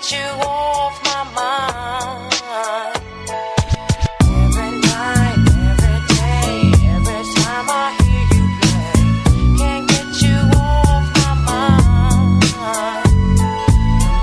get you off my mind. Every night, every day, every time I hear you play, can't get you off my mind.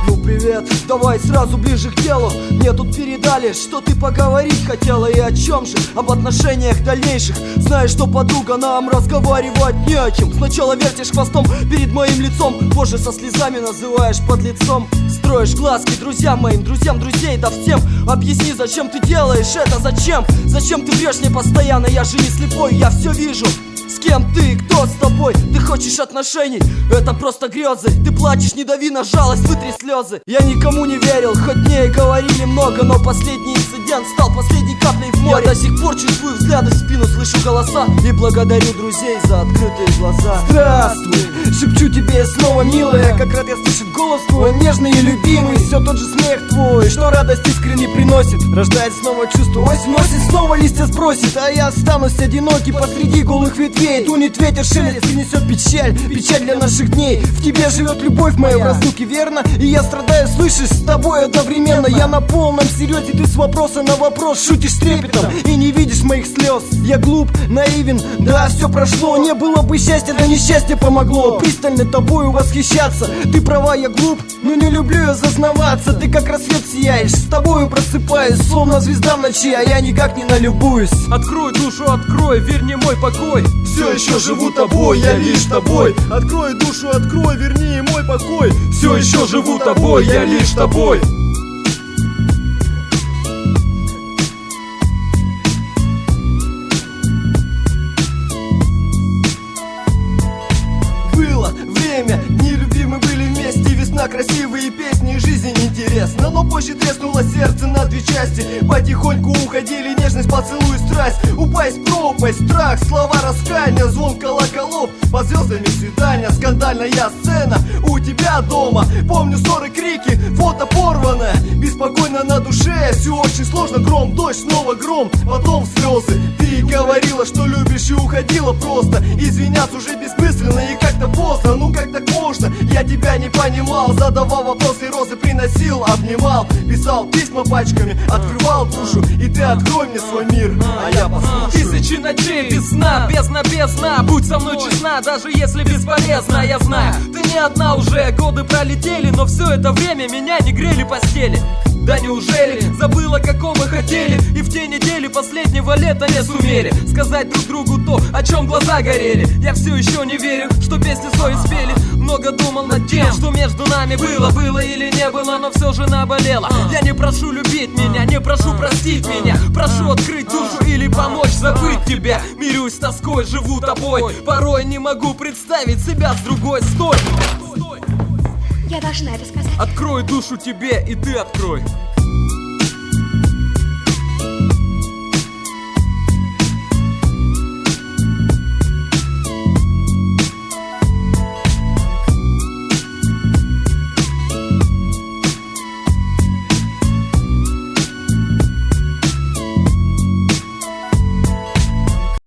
Ну привет, давай сразу ближе к делу. Мне тут передали, что ты поговорить хотела. И о чем же? Об отношениях дальнейших. Знаешь, что, подруга, нам разговаривать не о чем. Сначала вертишь хвостом перед моим лицом, позже со слезами называешь подлецом. Строишь глазки друзьям моим, друзьям друзей, да всем. Объясни, зачем ты делаешь это, зачем? Зачем ты врешь мне постоянно, я же не слепой, я все вижу. С кем ты, кто с тобой? Ты хочешь отношений? Это просто грезы. Ты плачешь, не дави на жалость, вытри слезы. Я никому не верил, хоть мне и говорили много, но последний инцидент стал последней каплей в море. Я до сих пор чувствую взгляды в спину, слышу голоса и благодарю друзей за открытые глаза. Здравствуй, шепчу тебе снова, милая, как рад я слышать голос твой, нежный и любимый. Все тот же смех твой, что радость искренне приносит, рождает снова чувство. Осень, осень снова листья сбросит, а я останусь одинокий посреди голых ветвей. Тунет ветер, шелест принесет печаль, печаль для наших дней. В тебе живет любовь моя в разлуке, верно? И я страдаю, слышишь, с тобой одновременно. Я на полном серьезе, ты с вопроса на вопрос шутишь с трепетом и не видишь моих слез. Я глуп, наивен, да, все прошло. Не было бы счастья, да несчастье помогло пристально тобою восхищаться. Ты права, я глуп, но не люблю я зазнаваться. Ты как рассвет сияешь, с тобою просыпаюсь, словно звезда в ночи, а я никак не налюбуюсь. Открой душу, открой, верни мой покой. Все еще живу тобой, я лишь тобой. Открой душу, открой, верни мой покой. Все еще живу тобой, я лишь тобой. Было время, дни любви мы были вместе. Весна, красивые песни, жизнь интересна. Но позже треснуло сердце на две части. Потихоньку уходили нежность, поцелуй, страсть. Упасть в пропасть, страх, слова раскаяния, звон колоколов, по звездами свидания, скандальная сцена у тебя дома. Помню ссоры, крики, фото порванное, беспокойно на душе, все очень сложно. Гром, дождь, снова гром, потом слезы. Ты говорила, что любишь, и уходила просто. Извиняться уже бессмысленно и как-то поздно. Ну как так можно? Я тебя не понимал. Задавал вопросы, розы приносил, обнимал, писал письма пачками, открывал душу. И ты открой мне свой мир, а я послушаю. Тысячи ночей без сна, бездна, бездна. Будь со мной честна, даже если бесполезно. Я знаю, ты не одна уже, годы пролетели, но все это время меня не грели постели. Да неужели забыла, какого мы хотели, и в те недели последнего лета не сумели сказать друг другу то, о чем глаза горели. Я все еще не верю, что песни свои спели. Много думал над тем, что между нами было, было или не было, но все же наболело. Я не прошу любить меня, не прошу простить меня, прошу открыть душу или помочь забыть тебя. Мирюсь с тоской, живу тобой, порой не могу представить себя с другой. Стой! Я должна это сказать. Открою душу тебе, и ты открой.